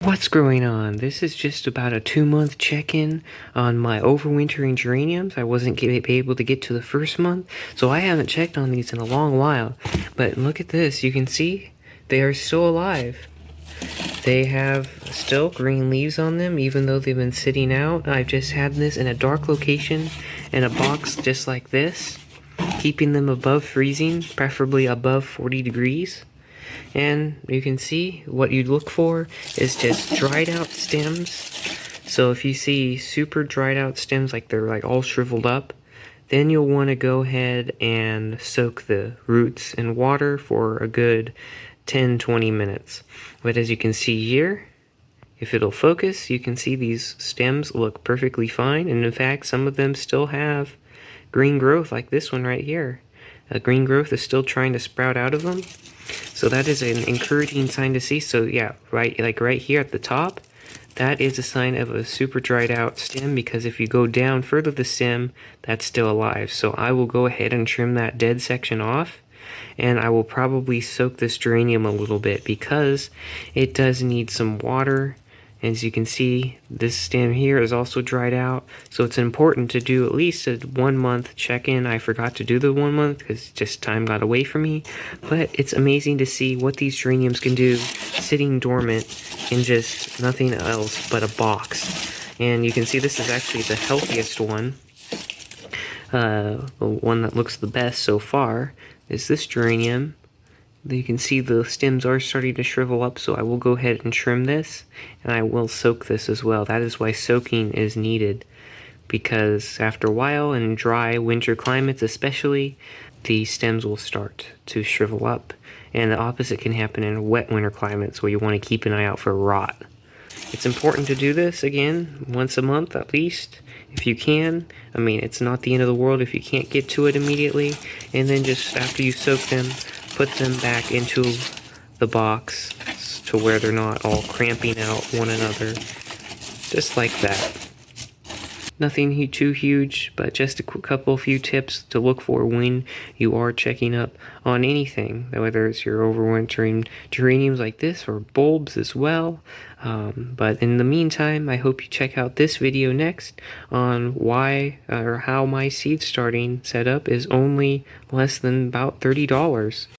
What's going on? This is just about a 2-month check-in on my overwintering geraniums. I wasn't able to get to the first month, so I haven't checked on these in a long while. But look at this, you can see they are still alive. They have still green leaves on them, even though they've been sitting out. I've just had this in a dark location in a box just like this, keeping them above freezing, preferably above 40 degrees. And you can see what you'd look for is just dried out stems. So if you see super dried out stems, like they're like all shriveled up, then you'll want to go ahead and soak the roots in water for a good 10-20 minutes. But as you can see here, if it'll focus, you can see these stems look perfectly fine. And in fact, some of them still have green growth, like this one right here. Green growth is still trying to sprout out of them. So that is an encouraging sign to see. So yeah, right here at the top, that is a sign of a super dried out stem, because if you go down further the stem, that's still alive. So I will go ahead and trim that dead section off, and I will probably soak this geranium a little bit because it does need some water. As you can see, this stem here is also dried out, so it's important to do at least a 1-month check-in. I forgot to do the 1 month because just time got away from me, but it's amazing to see what these geraniums can do sitting dormant in just nothing else but a box. And you can see this is actually the healthiest one. The one that looks the best so far is this geranium. You can see the stems are starting to shrivel up, so I will go ahead and trim this, and I will soak this as well. That is why soaking is needed, because after a while, in dry winter climates especially, the stems will start to shrivel up, and the opposite can happen in wet winter climates where you want to keep an eye out for rot. It's important to do this, again, once a month at least, if you can. I mean, it's not the end of the world if you can't get to it immediately, and then just after you soak them, put them back into the box to where they're not all cramping out one another, just like that. Nothing too huge, but just a few tips to look for when you are checking up on anything, whether it's your overwintering geraniums like this or bulbs as well. But in the meantime, I hope you check out this video next on why or how my seed starting setup is only less than about $30.